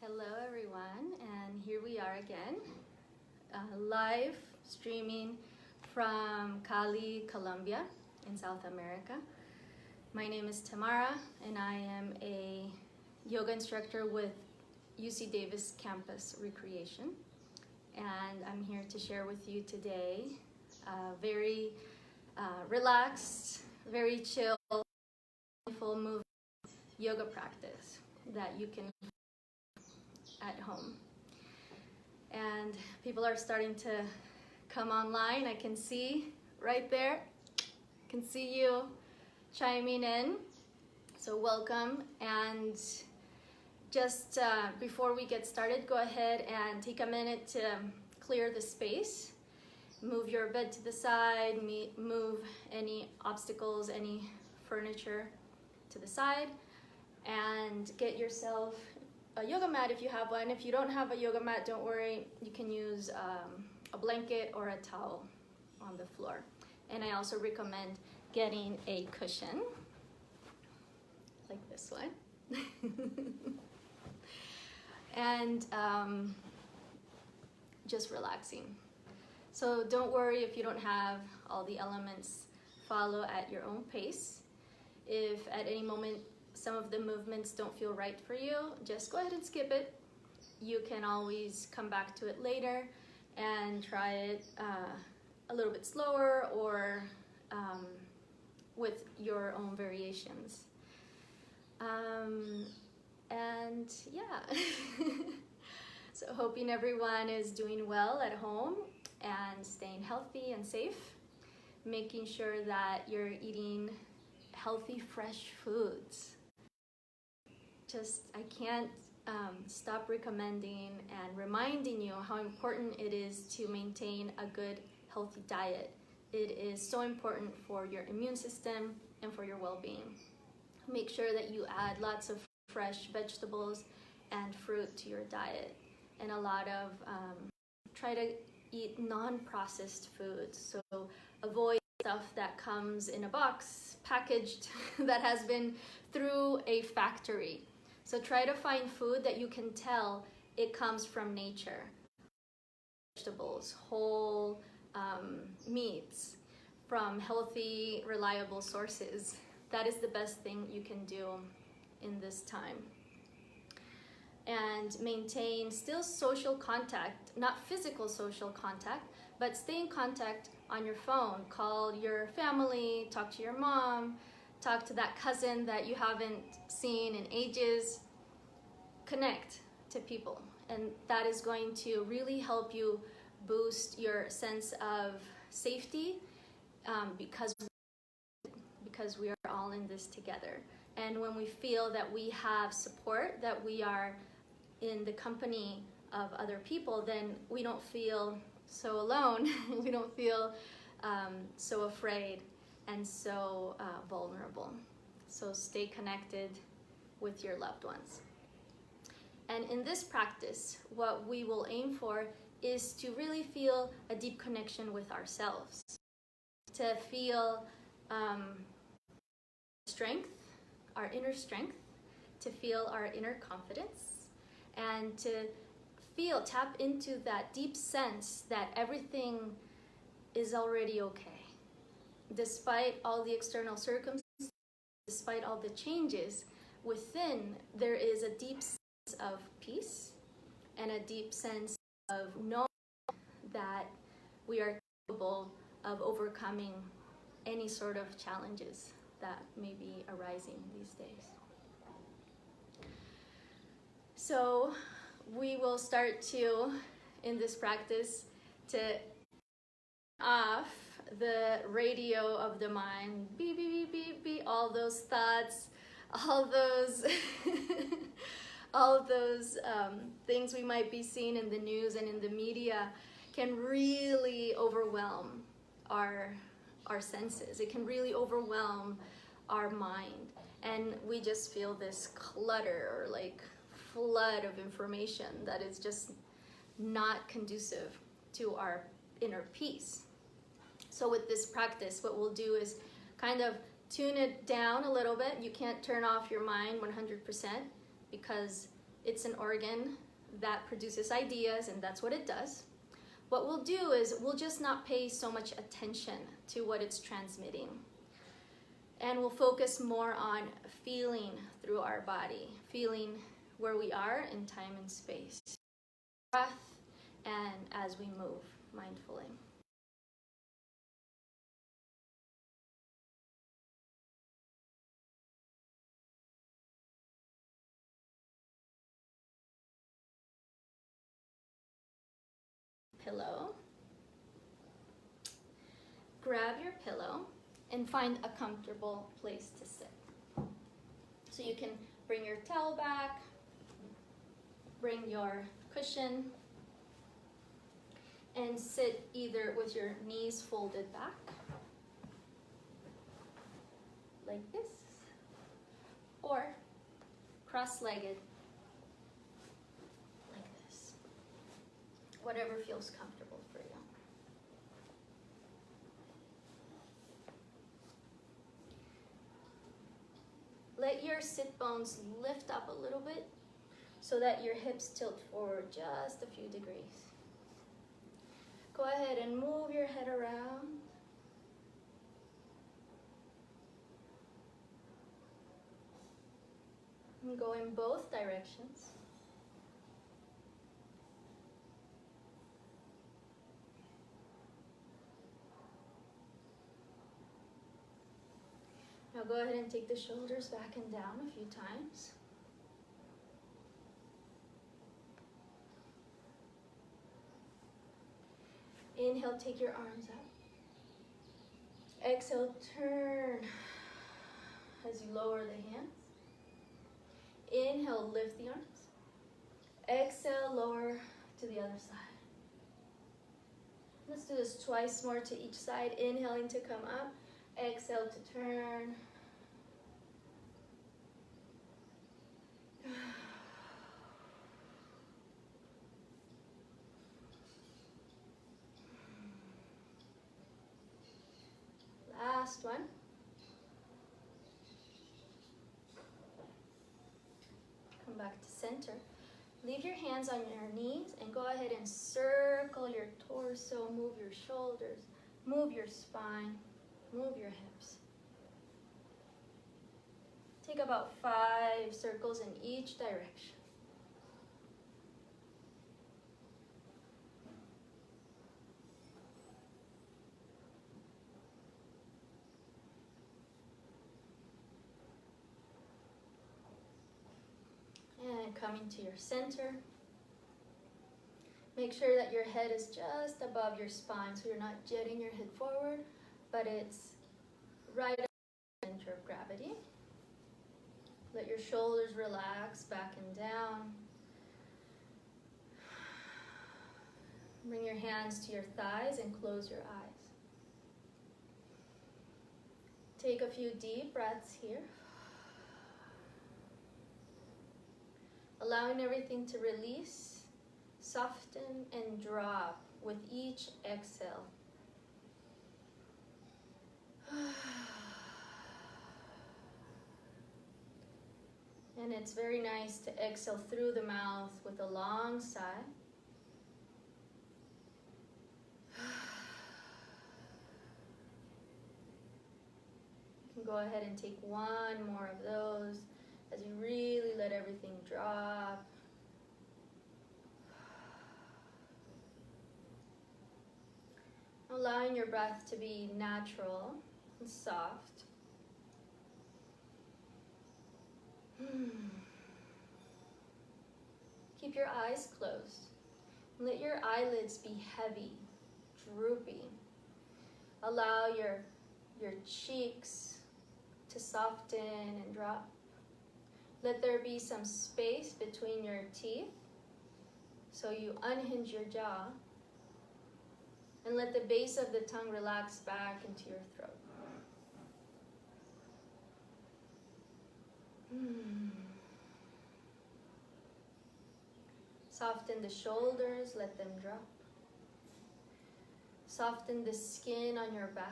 Hello everyone, and here we are again, live streaming from Cali, Colombia in South America. My name is Tamara and I am a yoga instructor with UC Davis Campus Recreation, and I'm here to share with you today a very relaxed, very chill, full movement yoga practice that you can at home. And people are starting to come online. I can see right there. I can see you chiming in. So welcome. And just before we get started, go ahead and take a minute to clear the space. Move your bed to the side, move any obstacles, any furniture to the side, and get yourself a yoga mat if you have one. If you don't have a yoga mat, don't worry. You can use a blanket or a towel on the floor. And I also recommend getting a cushion, like this one. And just relaxing. So don't worry if you don't have all the elements. Follow at your own pace. If at any moment some of the movements don't feel right for you, just go ahead and skip it. You can always come back to it later and try it a little bit slower or with your own variations. And yeah, so hoping everyone is doing well at home and staying healthy and safe, making sure that you're eating healthy, fresh foods. I can't stop recommending and reminding you how important it is to maintain a good, healthy diet. It is so important for your immune system and for your well-being. Make sure that you add lots of fresh vegetables and fruit to your diet, and a lot of try to eat non-processed foods. So avoid stuff that comes in a box, packaged, that has been through a factory. So try to find food that you can tell it comes from nature. Vegetables, whole meats from healthy, reliable sources. That is the best thing you can do in this time. And maintain still social contact, not physical social contact, but stay in contact on your phone. Call your family, talk to your mom, talk to that cousin that you haven't seen in ages. Connect to people, and that is going to really help you boost your sense of safety because we are all in this together. And when we feel that we have support, that we are in the company of other people, then we don't feel so alone. We don't feel so afraid and so vulnerable. So stay connected with your loved ones. And in this practice, what we will aim for is to really feel a deep connection with ourselves, to feel strength, our inner strength, to feel our inner confidence, and to tap into that deep sense that everything is already okay. Despite all the external circumstances, despite all the changes, within there is a deep sense of peace and a deep sense of knowing that we are capable of overcoming any sort of challenges that may be arising these days. So we will start in this practice, to off the radio of the mind, beep, beep, beep, beep, beep, all those thoughts, all those all of those things we might be seeing in the news and in the media can really overwhelm our senses. It can really overwhelm our mind, and we just feel this clutter or like flood of information that is just not conducive to our inner peace. So with this practice, what we'll do is kind of tune it down a little bit. You can't turn off your mind 100% because It's an organ that produces ideas, and that's what it does. What we'll do is we'll just not pay so much attention to what it's transmitting. And we'll focus more on feeling through our body, feeling where we are in time and space. Breath, and as we move mindfully. Pillow. Grab your pillow and find a comfortable place to sit. So you can bring your towel back, bring your cushion, and sit either with your knees folded back, like this, or cross-legged, like this. Whatever feels comfortable for you. Let your sit bones lift up a little bit so that your hips tilt forward just a few degrees. Go ahead and move your head around. And go in both directions. Now go ahead and take the shoulders back and down a few times. Inhale, take your arms up. Exhale, turn as you lower the hands. Inhale, lift the arms. Exhale, lower to the other side. Let's do this twice more to each side. Inhaling to come up. Exhale to turn. Last one. Come back to center. Leave your hands on your knees and go ahead and circle your torso, move your shoulders, move your spine, move your hips. Take about 5 circles in each direction. And coming to your center. Make sure that your head is just above your spine, so you're not jetting your head forward, but it's right at the center of gravity. Let your shoulders relax back and down. Bring your hands to your thighs and close your eyes. Take a few deep breaths here. Allowing everything to release, soften, and drop with each exhale. And it's very nice to exhale through the mouth with a long sigh. You can go ahead and take one more of those as you really let everything drop. Allowing your breath to be natural and soft. Keep your eyes closed. Let your eyelids be heavy, droopy. Allow your cheeks to soften and drop. Let there be some space between your teeth so you unhinge your jaw. And let the base of the tongue relax back into your throat. Soften the shoulders, let them drop. Soften the skin on your back.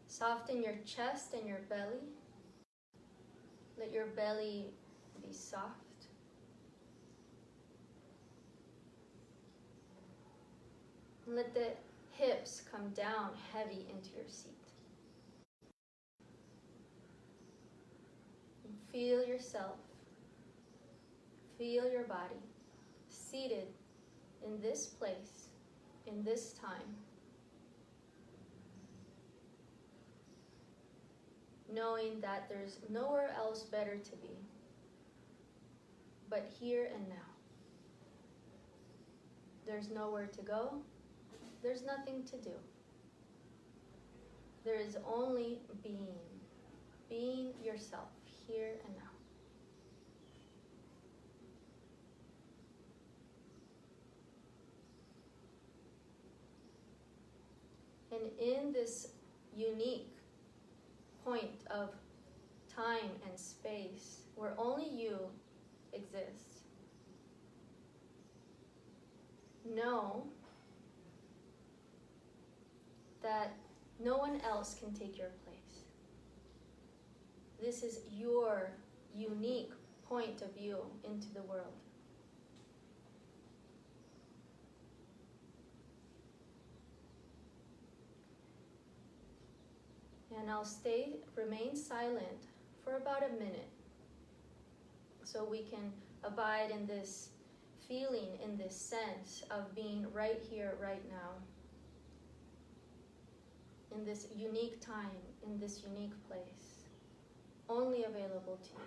Soften your chest and your belly. Let your belly be soft. Let the hips come down heavy into your seat. And feel yourself, feel your body seated in this place, in this time, knowing that there's nowhere else better to be but here and now. There's nowhere to go. There's nothing to do. There is only being yourself here and now. And in this unique point of time and space where only you exist, know that no one else can take your place. This is your unique point of view into the world. And I'll remain silent for about a minute so we can abide in this feeling, in this sense of being right here, right now, in this unique time, in this unique place, only available to you.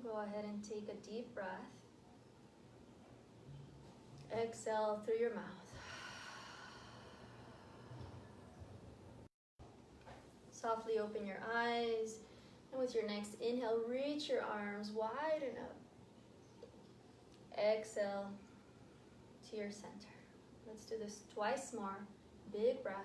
Go ahead and take a deep breath. Exhale through your mouth. Softly open your eyes, and with your next inhale, reach your arms wide enough. Exhale to your center. Let's do this twice more. Big breath.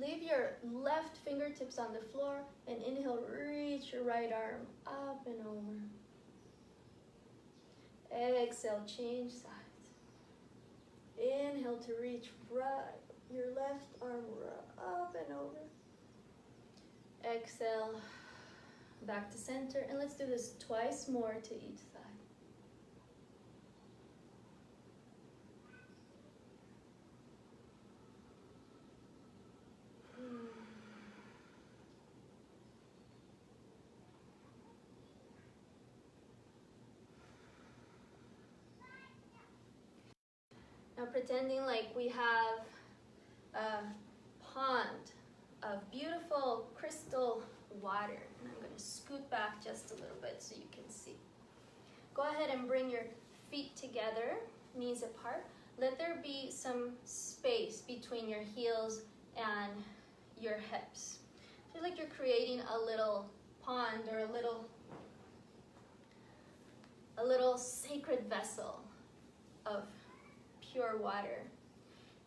Leave your left fingertips on the floor and inhale, reach your right arm up and over. Exhale, change sides. Inhale to reach your left arm up and over. Exhale, back to center, and let's do this twice more to each side. Now pretending like we have a pond of beautiful crystal water. And I'm going to scoot back just a little bit so you can see. Go ahead and bring your feet together, knees apart. Let there be some space between your heels and your hips. Feel like you're creating a little pond or a little sacred vessel of pure water.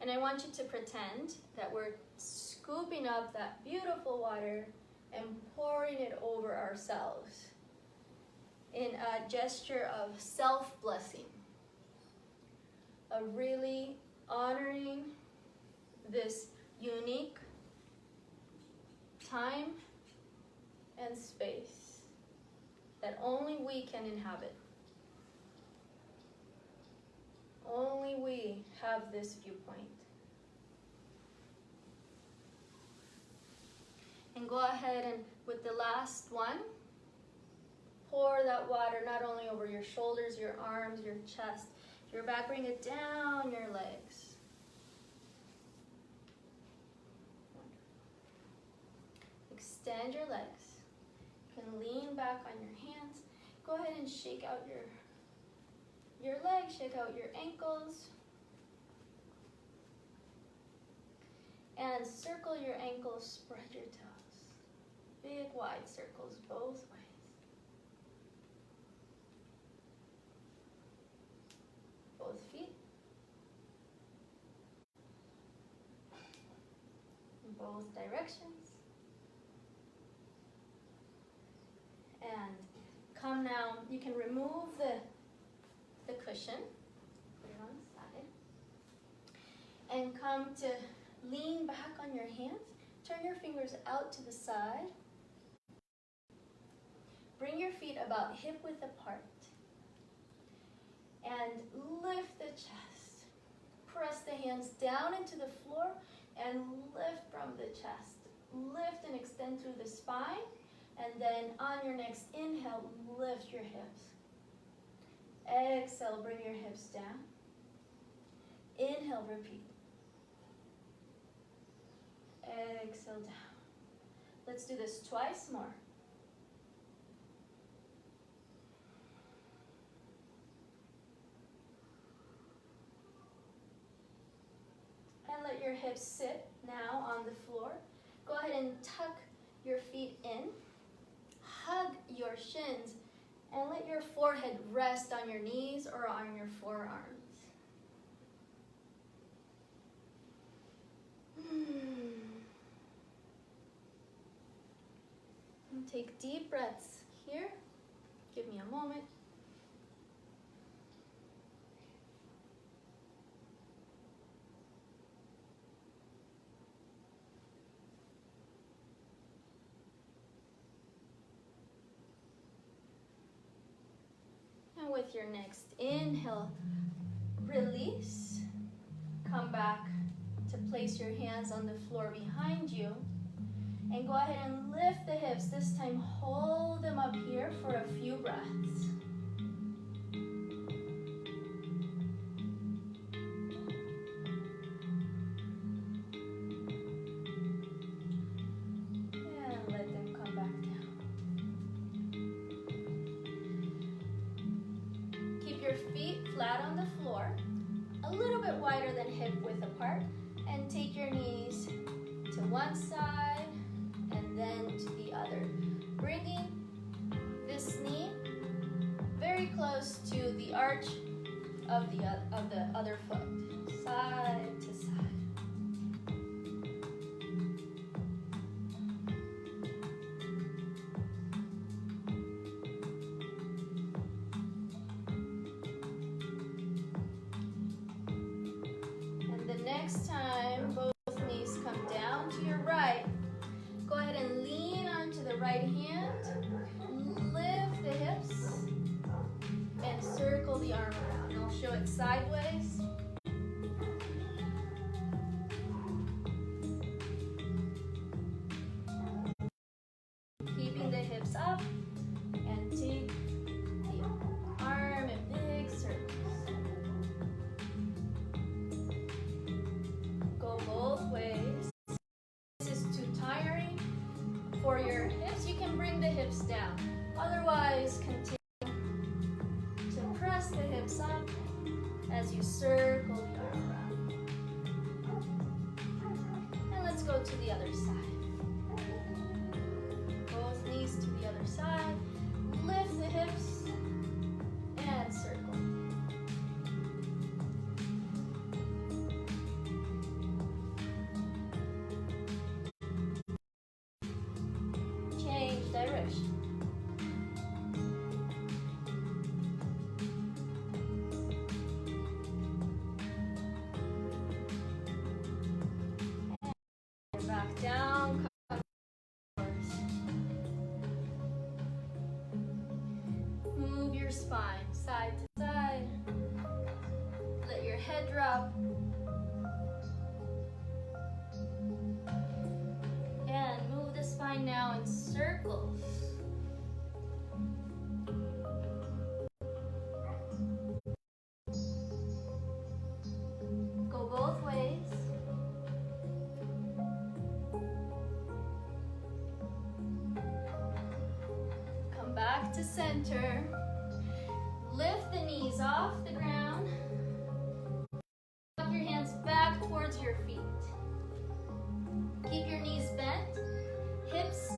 And I want you to pretend that we're scooping up that beautiful water and pouring it over ourselves in a gesture of self-blessing, of really honoring this unique time and space that only we can inhabit. Only we have this viewpoint. And go ahead and with the last one, pour that water not only over your shoulders, your arms, your chest, your back, bring it down your legs. Extend your legs. You can lean back on your hands. Go ahead and shake out your legs, shake out your ankles. And circle your ankles, spread your toes. Big wide circles both ways. Both feet. In both directions. And come now, you can remove the cushion, put it on the side, and come to lean back on your hands. Turn your fingers out to the side. Bring your feet about hip width apart. And lift the chest. Press the hands down into the floor and lift from the chest. Lift and extend through the spine. And then on your next inhale, lift your hips. Exhale, bring your hips down. Inhale, repeat. Exhale down. Let's do this twice more. And let your hips sit now on the floor. Go ahead and tuck your feet in. Hug your shins and let your forehead rest on your knees or on your forearms. And take deep breaths here. Give me a moment. And with your next inhale, release. Come back to place your hands on the floor behind you. And go ahead and lift the hips. This time, hold them up here for a few breaths. And let them come back down. Keep your feet flat on the floor, a little bit wider than hip width apart, and take your knees to one side and then to the other, bringing this knee very close to the arch of the other foot, side to side. And the next time both knees come down to your right, go ahead and lean onto the right hand, lift the hips, and circle the arm around. I'll show it sideways. Keeping the hips up, and take the arm in big circles. Go both ways. This is too tiring for your hips. You can bring the hips down. Otherwise, continue to press the hips up as you circle the arm around. And let's go to the other side. Both knees to the other side. Lift the hips and circle. Change direction. And back down. spine, side to side. Let your head drop. And move the spine now in circles. Go both ways. Come back to center. Lift the knees off the ground. Walk your hands back towards your feet. Keep your knees bent. Hips,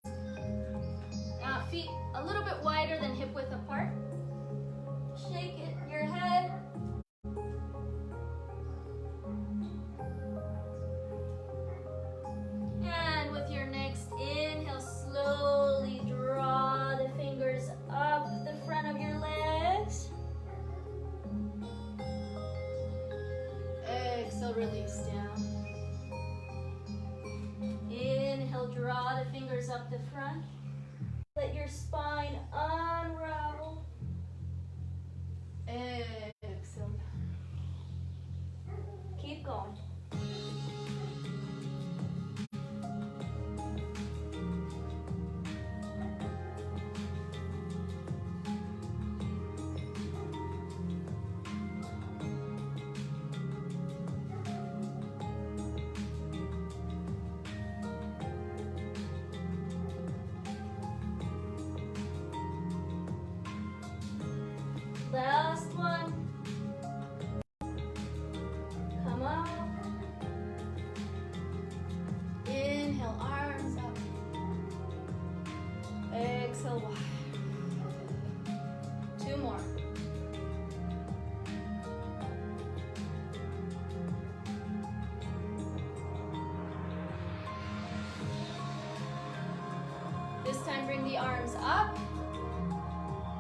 feet a little bit wider than hip width apart. Shake it, your head. And with your next inhale, slowly draw the fingers up the front of your legs. Exhale, release down. Inhale, draw the fingers up the front. Let your spine unravel. Exhale. Keep going. Last one. Come up. Inhale, arms up. Exhale, wide. 2 more. This time, bring the arms up.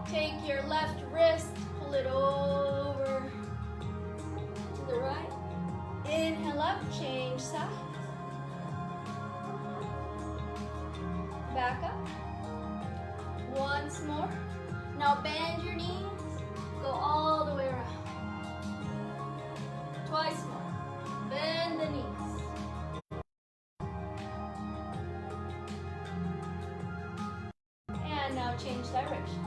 Take your left wrist, pull it over to the right. Inhale up, change sides. Back up. Once more. Now bend your knees, go all the way around. Twice more. Bend the knees. And now change direction.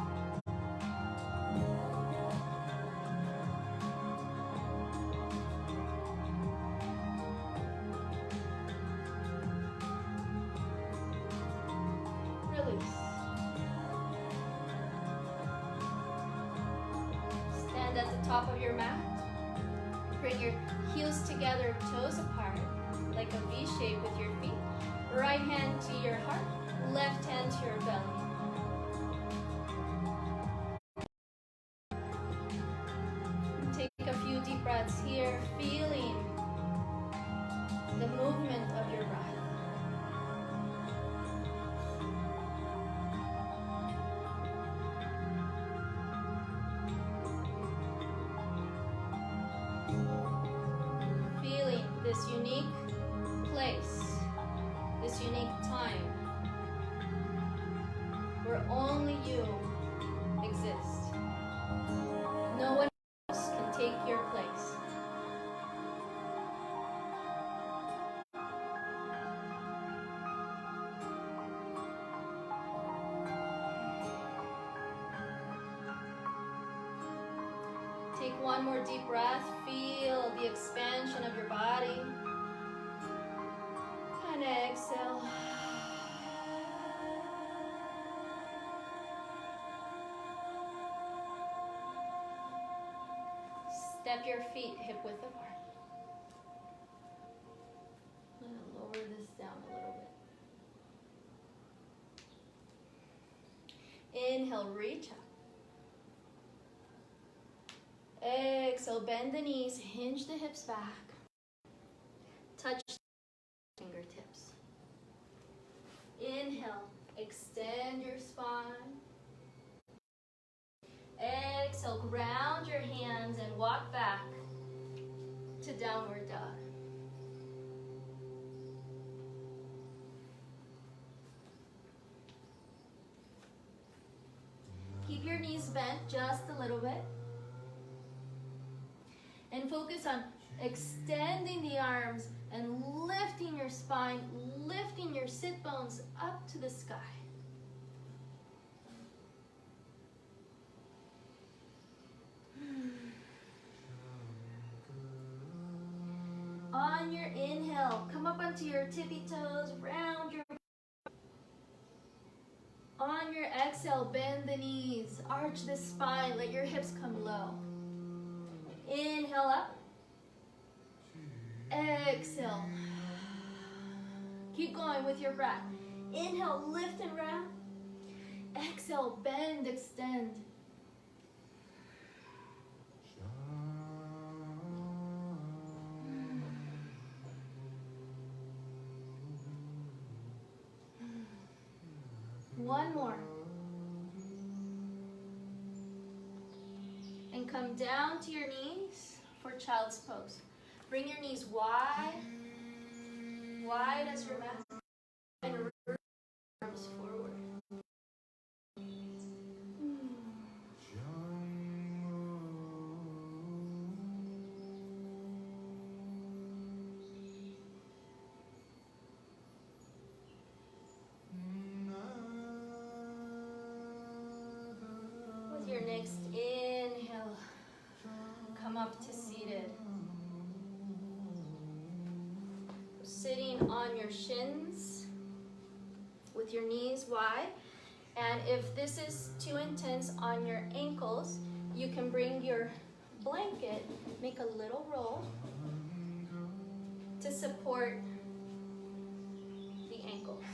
Stand at the top of your mat. Bring your heels together, toes apart, like a V shape with your feet. Right hand to your heart, left hand to your belly. Take a few deep breaths here, feeling the movement of your breath. This unique place, this unique time, where only you exist. No one else can take your place. Take one more deep breath. Feel the expansion of your body. And exhale. Step your feet hip width apart. I'm going to lower this down a little bit. Inhale, reach up. Exhale, bend the knees, hinge the hips back. Touch the fingertips. Inhale, extend your spine. Exhale, ground your hands and walk back to downward dog. Keep your knees bent just a little bit. And focus on extending the arms and lifting your spine, lifting your sit bones up to the sky. On your inhale, come up onto your tippy toes, round your... On your exhale, bend the knees, arch the spine, let your hips come low. Inhale up. Exhale. Keep going with your breath. Inhale, lift and round. Exhale, bend, extend. One more. And come down to your knees for child's pose. Bring your knees wide, wide as your mat, and root your arms forward. With your next inhale, come up to seated. Sitting on your shins with your knees wide. And if this is too intense on your ankles, you can bring your blanket, make a little roll to support the ankles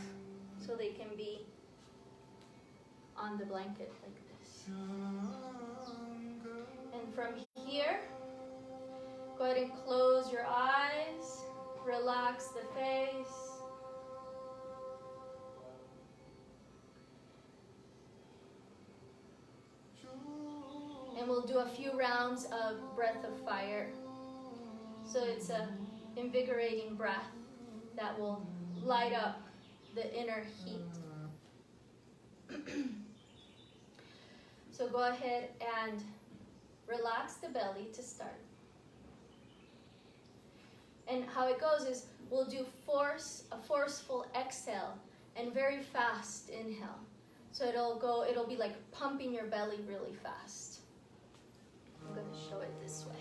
so they can be on the blanket like this. And from here, go ahead and close your eyes. Relax the face. And we'll do a few rounds of breath of fire. So it's a invigorating breath that will light up the inner heat. So go ahead and relax the belly to start. And how it goes is we'll do a forceful exhale and very fast inhale. So it'll be like pumping your belly really fast. I'm going to show it this way.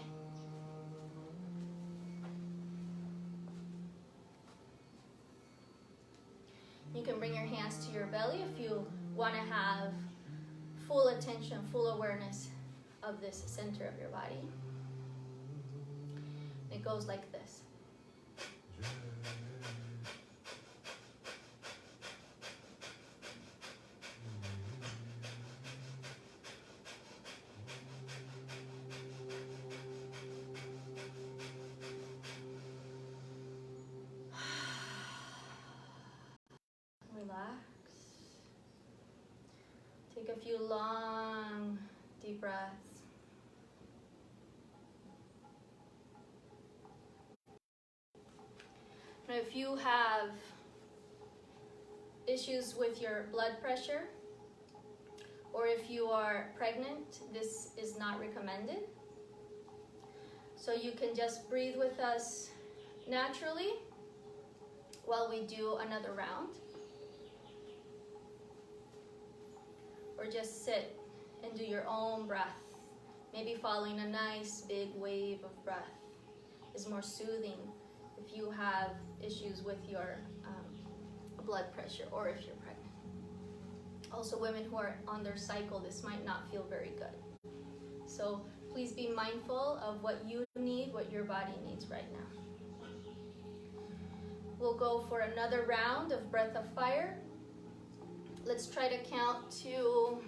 You can bring your hands to your belly if you want to have full attention, full awareness of this center of your body. It goes like this. Relax. Take a few long, deep breaths. Now, if you have issues with your blood pressure, or if you are pregnant, this is not recommended. So you can just breathe with us naturally while we do another round. Or just sit and do your own breath. Maybe following a nice big wave of breath is more soothing if you have issues with your blood pressure or if you're pregnant. Also, women who are on their cycle, this might not feel very good. So please be mindful of what you need, what your body needs right now. We'll go for another round of breath of fire. Let's try to count to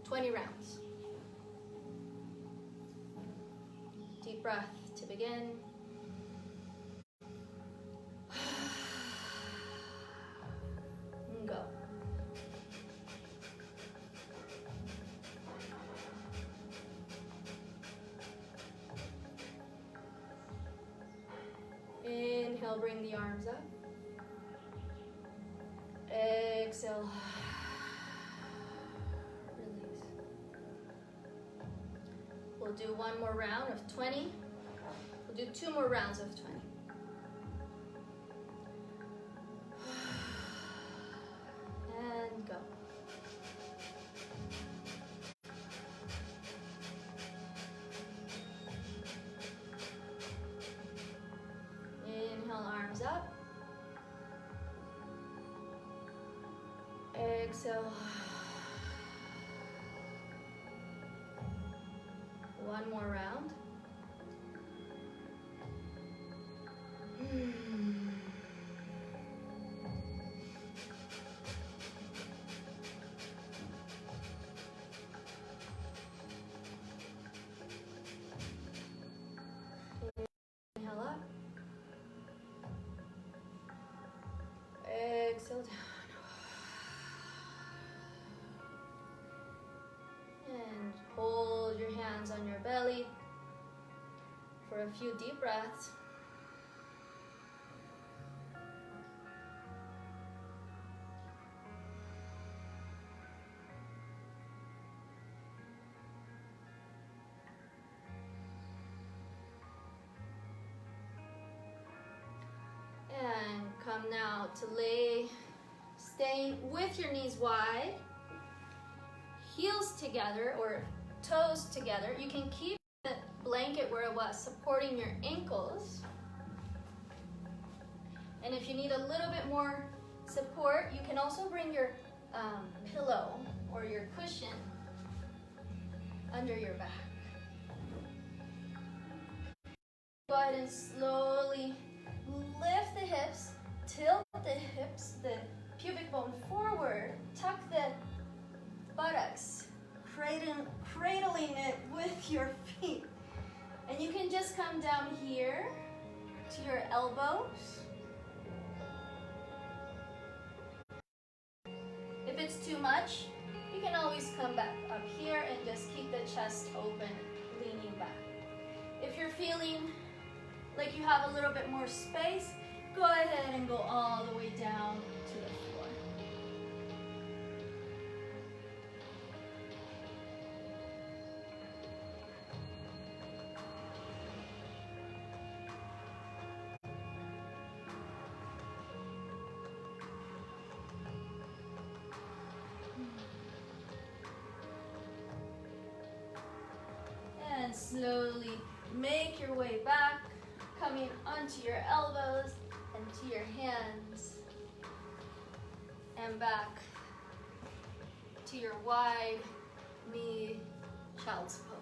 20 rounds. Deep breath to begin. And go. Inhale, bring the arms up. Exhale. We'll do one more round of 20. We'll do 2 more rounds of 20. And go. Inhale, arms up. Exhale. One more round. Inhale up. Exhale down. And hold your hands on your belly for a few deep breaths. And come now to lay, staying with your knees wide, heels together or toes together. You can keep the blanket where it was, supporting your ankles. And if you need a little bit more support, you can also bring your pillow or your cushion under your back. Go ahead and slowly lift the hips, tilt the hips, the pubic bone forward, tuck the buttocks, cradling it with your feet. And you can just come down here to your elbows. If it's too much, you can always come back up here and just keep the chest open, leaning back. If you're feeling like you have a little bit more space, go ahead and go all the way down to the floor. And slowly make your way back, coming onto your elbows and to your hands, and back to your wide knee child's pose.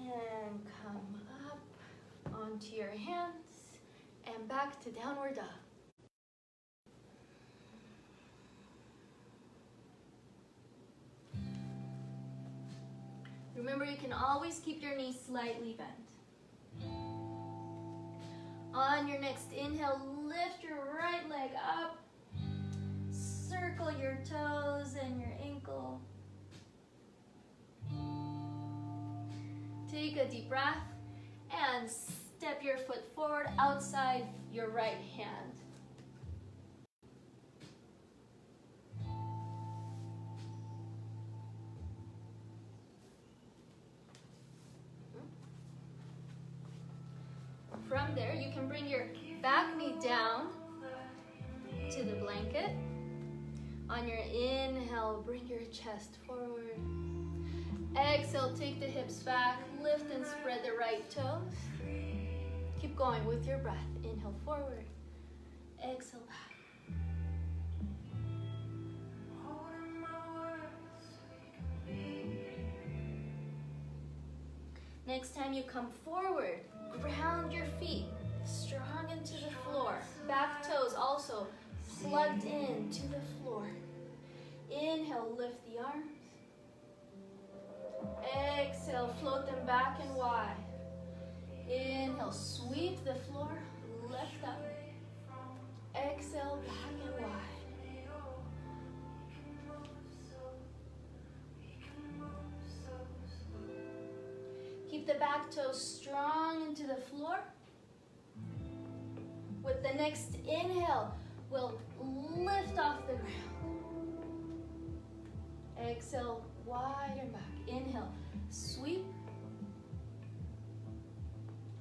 And come up onto your hands and back to downward dog. Remember, you can always keep your knees slightly bent. On your next inhale, lift your right leg up. Circle your toes and your ankle. Take a deep breath and step your foot forward outside your right hand. From there, you can bring your back knee down to the blanket. On your inhale, bring your chest forward. Exhale, take the hips back, lift and spread the right toes. Keep going with your breath. Inhale forward, exhale back. Next time you come forward, ground your feet strong into the floor. Back toes also plugged into the floor. Inhale, lift the arms. Exhale, float them back and wide. Inhale, sweep the floor, lift up. Exhale, back and wide. Keep the back toes strong into the floor. With With the next inhale, we'll lift off the ground. Exhale, widen back. Inhale, sweep.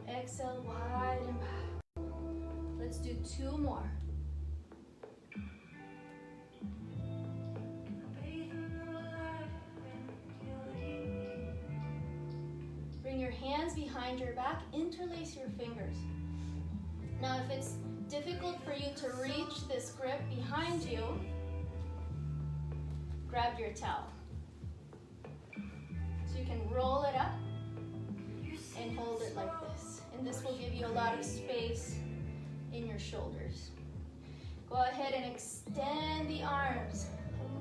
Exhale, widen back. Let's do 2 more. Bring your hands behind your back, interlace your fingers. Now, if it's difficult for you to reach this grip behind you, grab your towel. So you can roll it up and hold it like this. And this will give you a lot of space in your shoulders. Go ahead and extend the arms.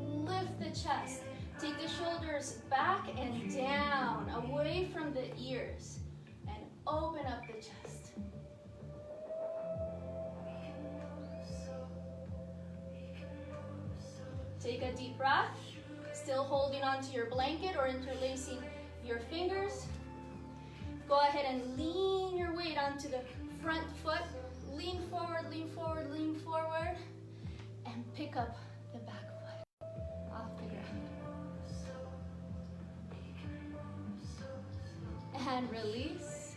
Lift the chest. Take the shoulders back and down, away from the ears. And open up the chest. Take a deep breath, still holding onto your blanket or interlacing your fingers. Go ahead and lean your weight onto the front foot. Lean forward, lean forward, lean forward. And pick up the back foot off the ground. And release.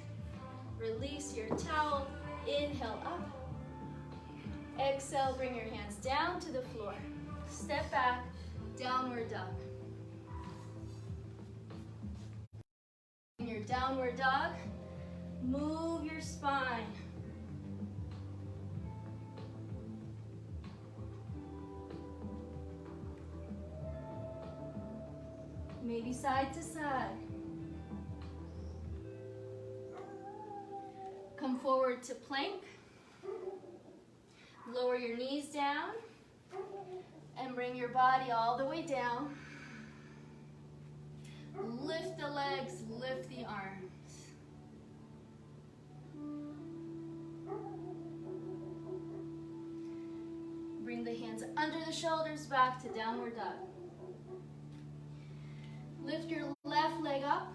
Release your towel. Inhale up. Exhale, bring your hands down to the floor. Step back, downward dog. In your downward dog, move your spine. Maybe side to side. Come forward to plank. Lower your knees down. And bring your body all the way down. Lift the legs, lift the arms. Bring the hands under the shoulders back to downward dog. Lift your left leg up.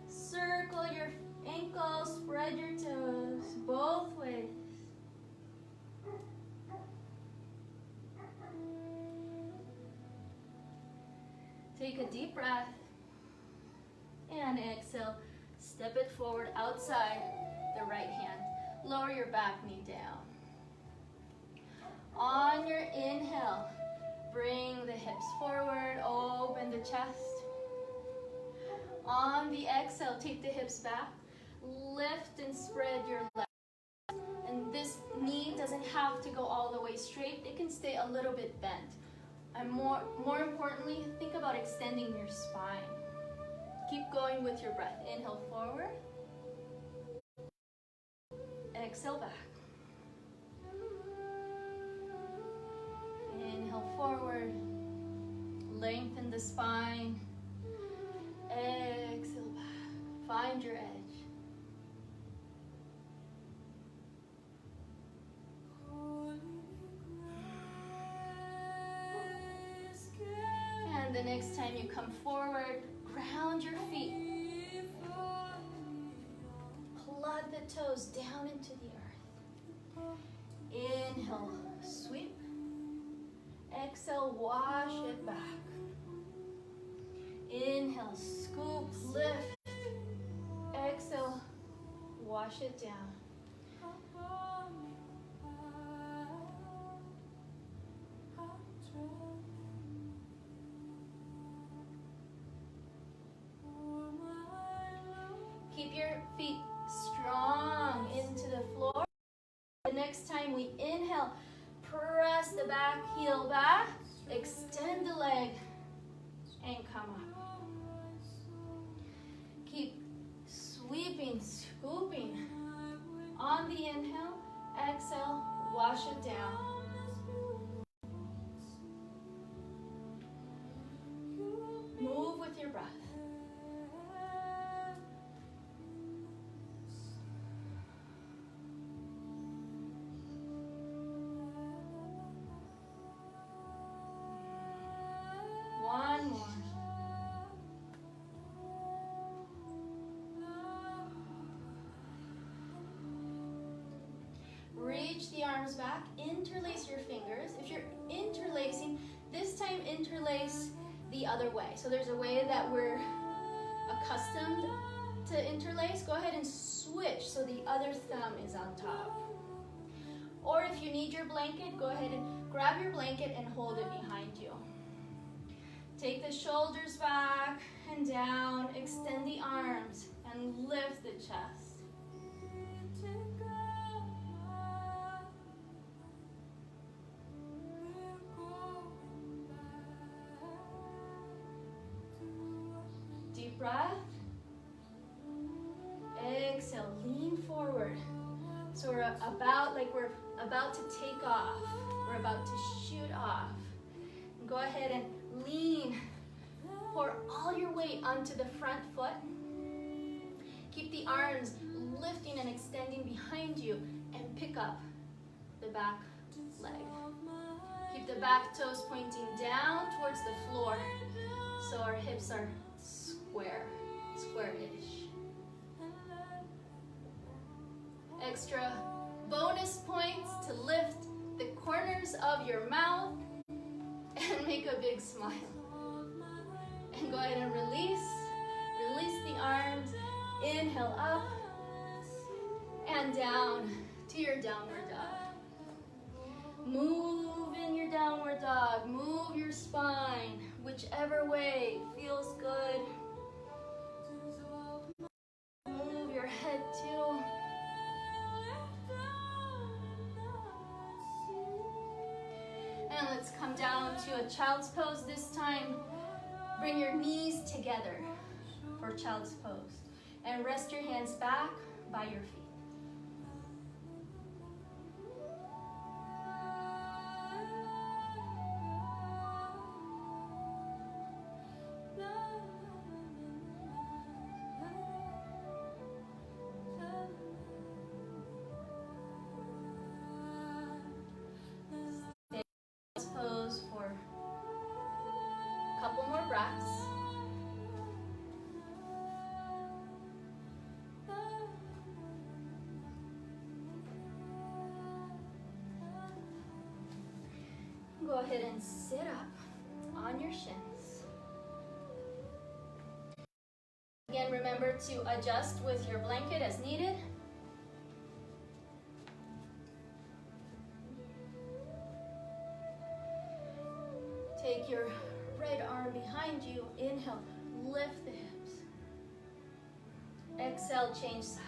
Circle your ankles, spread your toes both ways. Take a deep breath and exhale. Step it forward outside the right hand. Lower your back knee down. On your inhale, bring the hips forward, open the chest. On the exhale, take the hips back, lift and spread your legs. And this knee doesn't have to go all the way straight. It can stay a little bit bent. And more importantly, think about extending your spine. Keep going with your breath. Inhale forward. Exhale back. Inhale forward. Lengthen the spine. Exhale back. Find your edge. And the next time you come forward, ground your feet. Plug the toes down into the earth. Inhale, sweep. Exhale, wash it back. Inhale, scoop, lift. Exhale, wash it down. Keep your feet strong into the floor. The next time we inhale, press the back heel back, extend the leg, and come up. Keep sweeping, scooping. On the inhale, exhale, wash it down. Move with your breath. One more. reach the arms back, interlace your fingers. If you're interlacing, this time interlace the other way. So there's a way that we're accustomed to interlace. Go ahead and switch so the other thumb is on top. Or if you need your blanket, go ahead and grab your blanket and hold it behind you. Take the shoulders back and down, extend the arms, and lift the chest. Deep breath. Exhale, lean forward. So we're about to take off. We're about to shoot off. Go ahead and lean. Pour all your weight onto the front foot. Keep the arms lifting and extending behind you and pick up the back leg. Keep the back toes pointing down towards the floor so our hips are square-ish. Extra bonus points to lift the corners of your mouth and make a big smile. And go ahead and release the arms. Inhale up and down to your downward dog. Move in your downward dog. Move your spine, whichever way feels good. Move your head too. And let's come down to a child's pose this time. Bring your knees together for child's pose. And rest your hands back by your feet. Pose for a couple more breaths. Go ahead and sit up on your shins. Again, remember to adjust with your blanket as needed. Take your right arm behind you. Inhale, lift the hips. Exhale, change sides.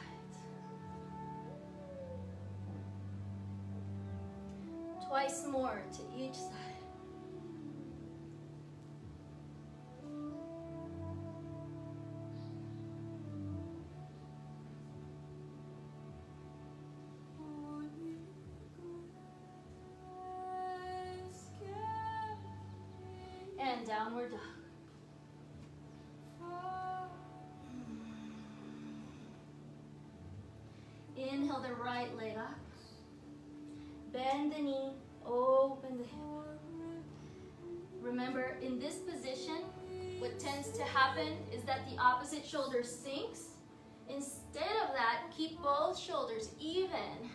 Twice more to each side. And downward dog. Inhale the right leg up. Bend the knee, open the hip. Remember, in this position, what tends to happen is that the opposite shoulder sinks. Instead of that, keep both shoulders even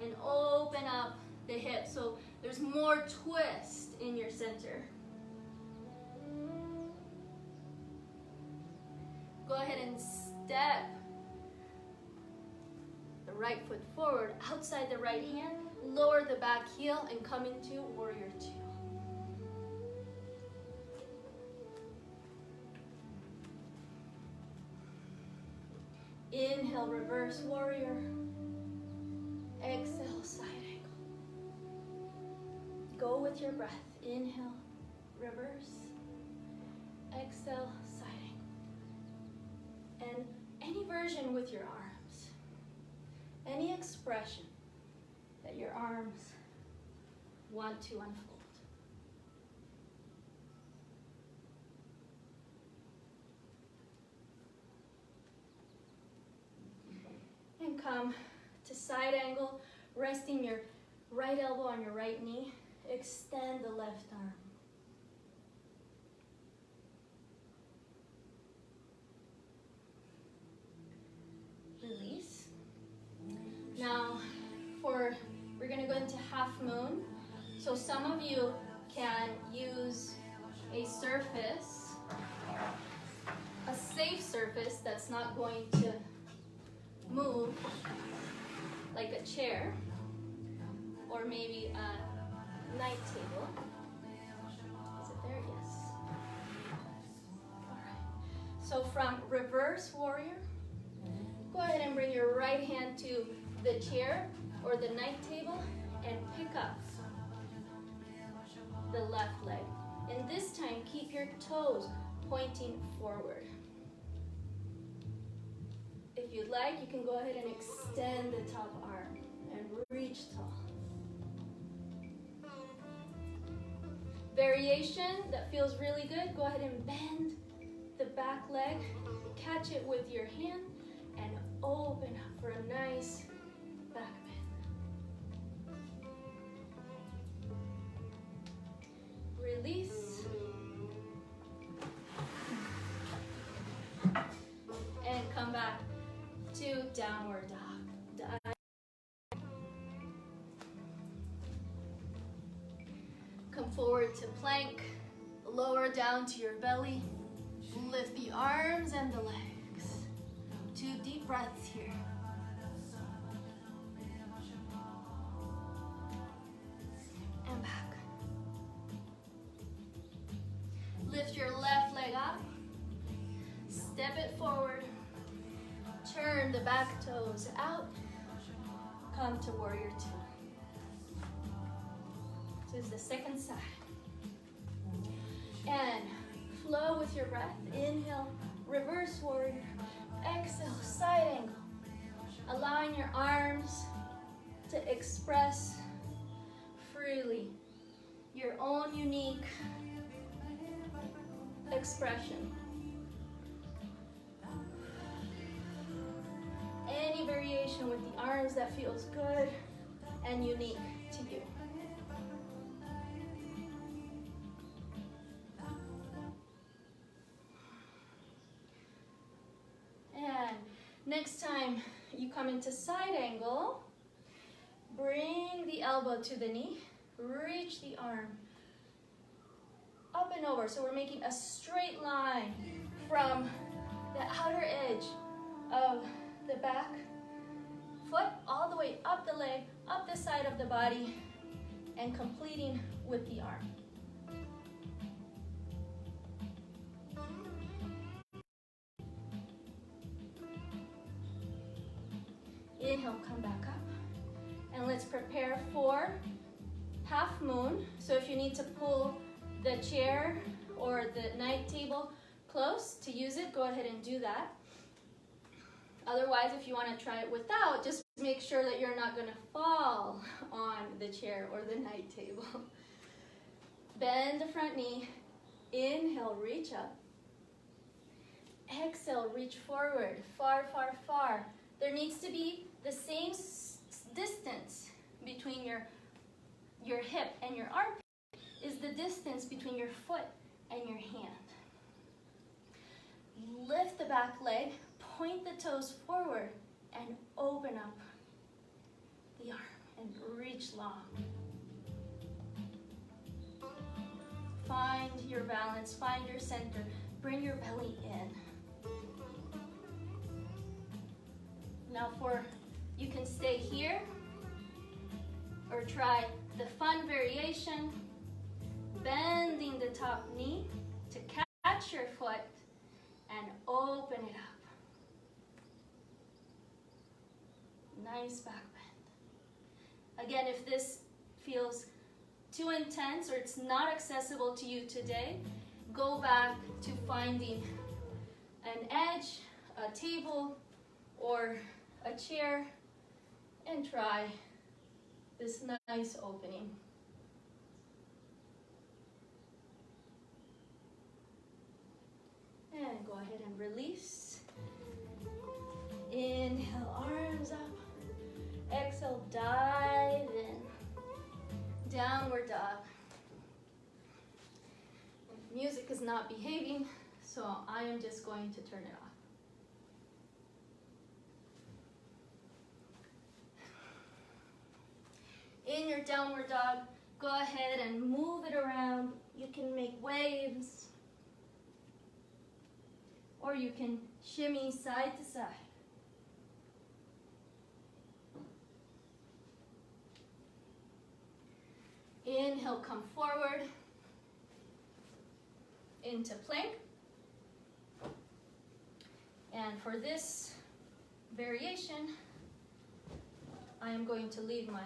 and open up the hip so there's more twist in your center. Go ahead and step the right foot forward, outside the right hand, lower the back heel and come into warrior two. Inhale, reverse warrior. Exhale, side angle. Go with your breath. Inhale, reverse. Exhale, side angle. And any version with your arms. Any expression that your arms want to unfold. And come to side angle, resting your right elbow on your right knee. Extend the left arm. Release. Now So some of you can use a surface, a safe surface that's not going to move, like a chair, or maybe a night table. Is it there? Yes. All right. So from reverse warrior, go ahead and bring your right hand to the chair or the night table and pick up the left leg. And this time, keep your toes pointing forward. If you'd like, you can go ahead and extend the top arm and reach tall. Variation that feels really good, go ahead and bend the back leg, catch it with your hand, and open up for a nice back bend. Release. And come back to downward dog. Come forward to plank, lower down to your belly, lift the arms and the legs. 2 deep breaths here. And back. Lift your left leg up, step it forward, turn the back toes out, come to warrior 2. This is the second side. And flow with your breath. Inhale, reverse warrior. Exhale, side angle. Allowing your arms to express freely your own unique expression. Any variation with the arms that feels good and unique to you. And next time you come into side angle, bring the elbow to the knee, reach the arm up and over. So we're making a straight line from the outer edge of the back foot all the way up the leg, up the side of the body, and completing with the arm. Inhale, come back up. And let's prepare for half moon. So if you need to pull the chair or the night table close to use it, go ahead and do that. Otherwise, if you want to try it without, just make sure that you're not going to fall on the chair or the night table. Bend the front knee. Inhale, reach up. Exhale, reach forward, far, far, far. There needs to be the same distance between your hip and your armpit is the distance between your foot and your hand. Lift the back leg, point the toes forward, and open up the arm and reach long. Find your balance, find your center, bring your belly in. Now you can stay here or try the fun variation, bending the top knee to catch your foot and open it up. Nice back bend. Again, if this feels too intense or it's not accessible to you today, go back to finding an edge, a table, or a chair and try this nice opening. And go ahead and release. Inhale, arms up. Exhale, dive in. Downward dog. Music is not behaving, so I am just going to turn it off. In your downward dog, Go ahead and move it around. You can make waves, or you can shimmy side to side. Inhale, come forward into plank. And for this variation, I am going to leave my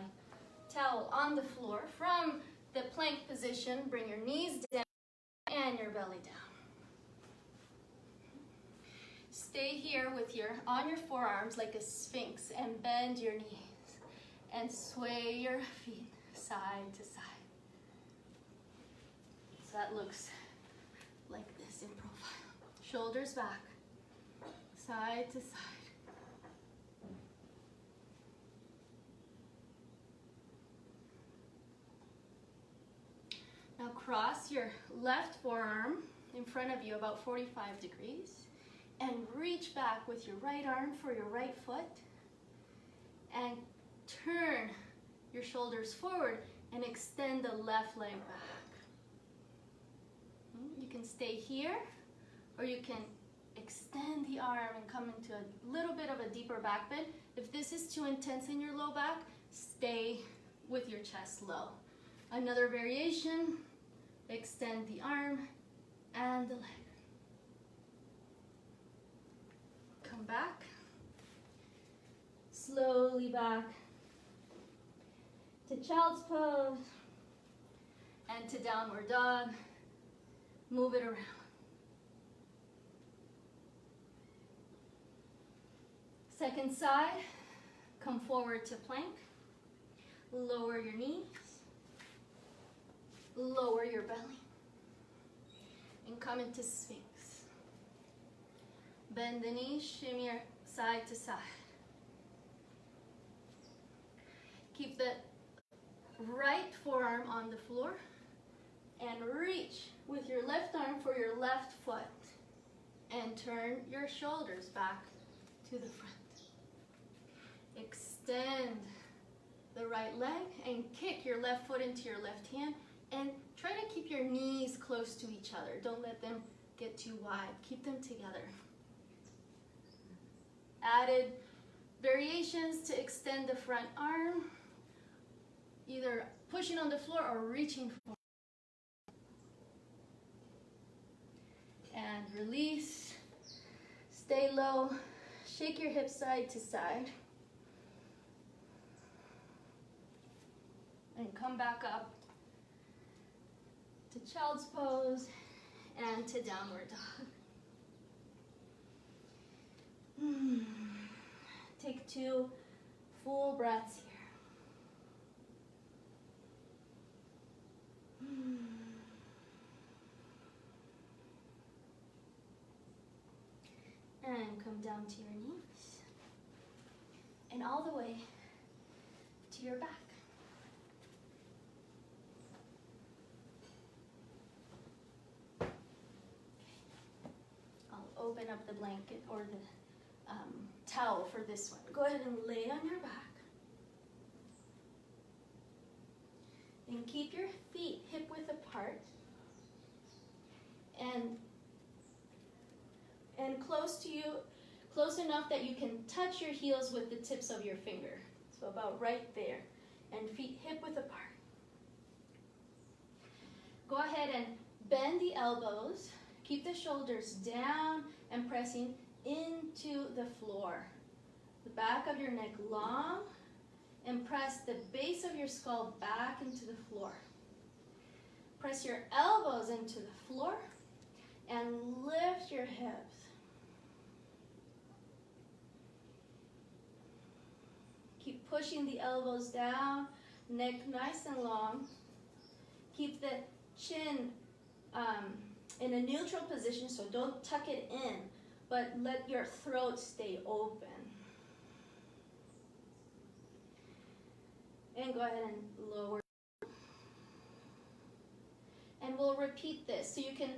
towel on the floor. From the plank position, bring your knees down and your belly down. Stay here with on your forearms like a sphinx and bend your knees and sway your feet side to side. So that looks like this in profile. Shoulders back, side to side. Now cross your left forearm in front of you about 45 degrees and reach back with your right arm for your right foot and turn your shoulders forward and extend the left leg back. You can stay here, or you can extend the arm and come into a little bit of a deeper back bend. If this is too intense in your low back, stay with your chest low. Another variation, extend the arm and the leg. Come back, slowly back to child's pose and to downward dog. Move it around. Second side, come forward to plank. Lower your knees. Lower your belly. And come into Sphinx. Bend the knees, shimmy side to side. Keep the right forearm on the floor and reach with your left arm for your left foot and turn your shoulders back to the front. Extend the right leg and kick your left foot into your left hand and try to keep your knees close to each other. Don't let them get too wide. Keep them together. Added variations to extend the front arm, either pushing on the floor or reaching forward. And release. Stay low. Shake your hips side to side. And come back up to child's pose and to downward dog. Take 2 full breaths here. And come down to your knees and all the way to your back. I'll open up the blanket or the towel for this one. Go ahead and lay on your back. And keep your feet hip width apart and close to you, close enough that you can touch your heels with the tips of your finger. So about right there. And feet hip width apart. Go ahead and bend the elbows. Keep the shoulders down and pressing into the floor. The back of your neck long, and press the base of your skull back into the floor. Press your elbows into the floor and lift your hips. Keep pushing the elbows down, neck nice and long. Keep the chin in a neutral position, so don't tuck it in, but let your throat stay open. And go ahead and lower. And we'll repeat this. So you can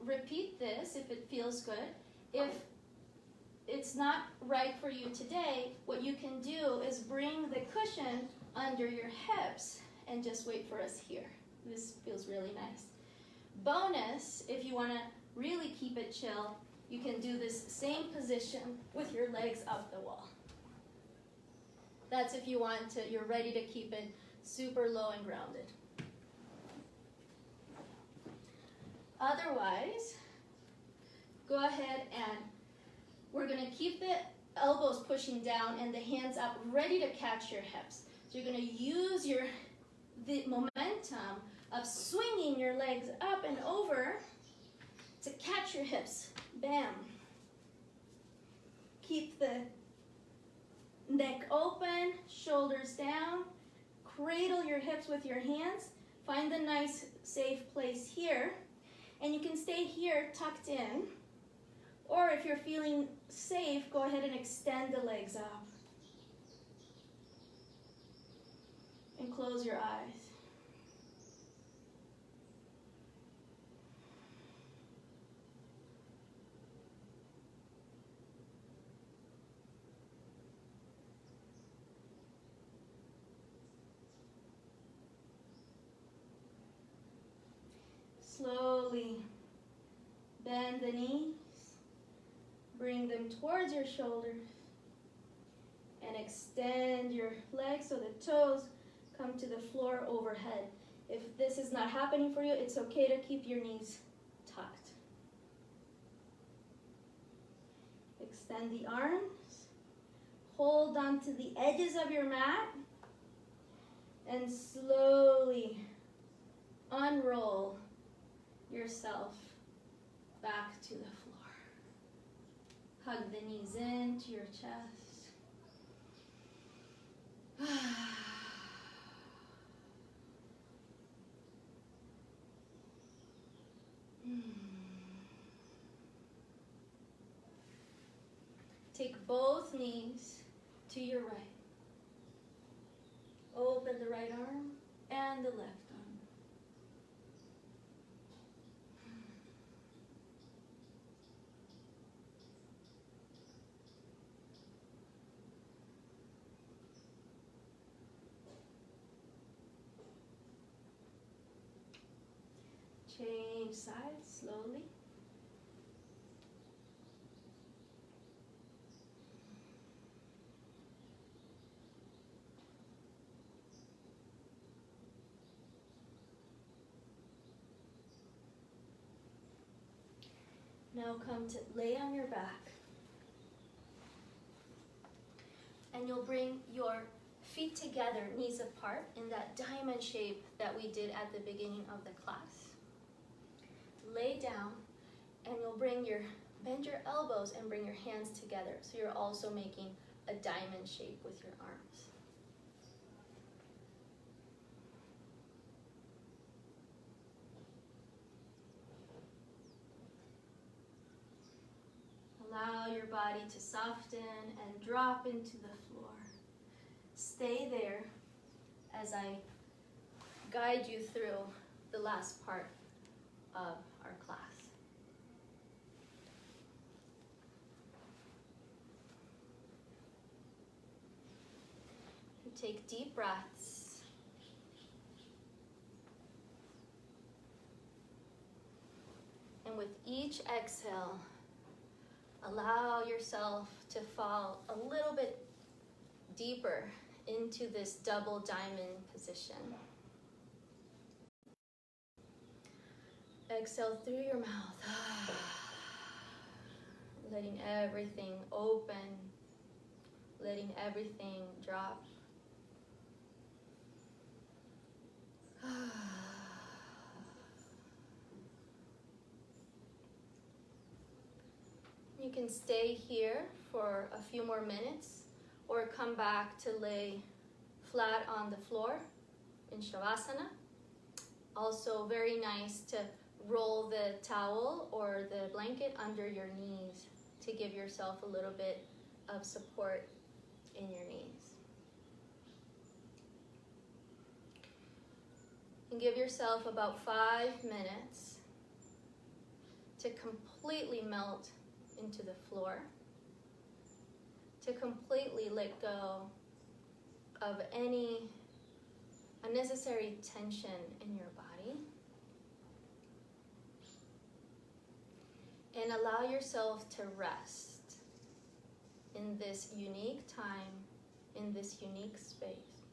repeat this if it feels good. If it's not right for you today, what you can do is bring the cushion under your hips and just wait for us here. This feels really nice. Bonus, if you want to really keep it chill, you can do this same position with your legs up the wall. That's if you want to, you're ready to keep it super low and grounded. Otherwise, go ahead and we're going to keep the elbows pushing down and the hands up, ready to catch your hips. So you're going to use the momentum of swinging your legs up and over to catch your hips. Bam. Keep the neck open, shoulders down. Cradle your hips with your hands. Find a nice, safe place here. And you can stay here tucked in. Or if you're feeling safe, go ahead and extend the legs up. And close your eyes. Slowly bend the knees, bring them towards your shoulders, and extend your legs so the toes come to the floor overhead. If this is not happening for you, it's okay to keep your knees tucked. Extend the arms, hold on to the edges of your mat, and slowly unroll yourself back to the floor. Hug the knees into your chest. Take both knees to your right. Open the right arm and the left arm. Change sides slowly. Now come to lay on your back. And you'll bring your feet together, knees apart, in that diamond shape that we did at the beginning of the class. Lay down, and you'll bend your elbows and bring your hands together. So you're also making a diamond shape with your arms. Allow your body to soften and drop into the floor. Stay there as I guide you through the last part of our class. Take deep breaths. And with each exhale, allow yourself to fall a little bit deeper into this double diamond position. Exhale through your mouth, letting everything open, letting everything drop. You can stay here for a few more minutes or come back to lay flat on the floor in Shavasana. Also very nice to roll the towel or the blanket under your knees to give yourself a little bit of support in your knees. And give yourself about 5 minutes to completely melt into the floor, to completely let go of any unnecessary tension in your body. And allow yourself to rest in this unique time, in this unique space,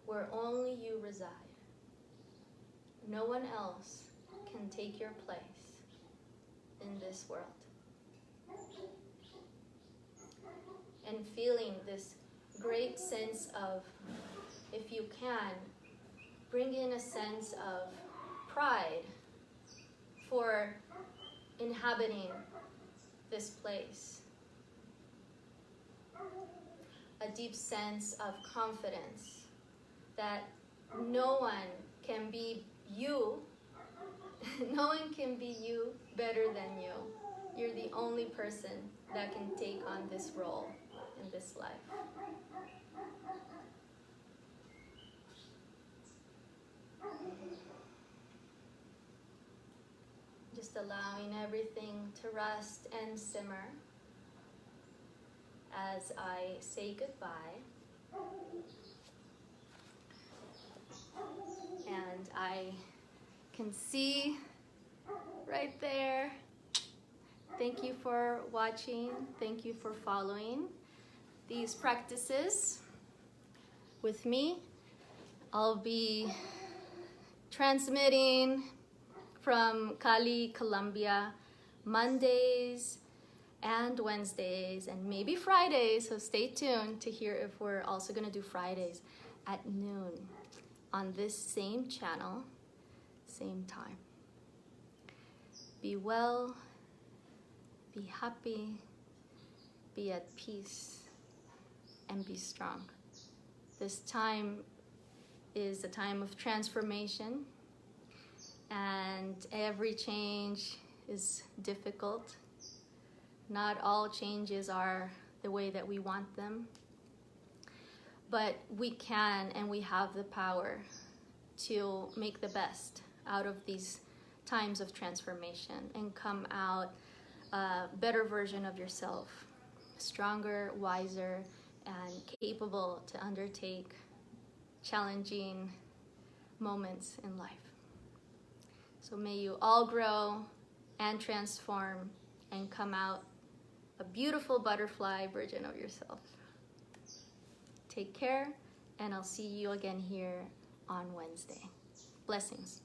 where only you reside. No one else can take your place in this world. And feeling this great sense of, if you can, bring in a sense of pride for inhabiting this place. A deep sense of confidence that no one can be you. No one can be you better than you. You're the only person that can take on this role in this life. Just allowing everything to rest and simmer as I say goodbye. And I can see right there. Thank you for watching. Thank you for following these practices with me. I'll be transmitting from Cali, Colombia, Mondays and Wednesdays and maybe Fridays, so stay tuned to hear if we're also going to do Fridays at noon on this same channel, same time. Be well, be happy, be at peace, and be strong. This time is a time of transformation, and every change is difficult. Not all changes are the way that we want them, but we can and we have the power to make the best out of these times of transformation and come out a better version of yourself, stronger, wiser, and capable to undertake challenging moments in life. So may you all grow and transform and come out a beautiful butterfly version of yourself. Take care, and I'll see you again here on Wednesday. Blessings.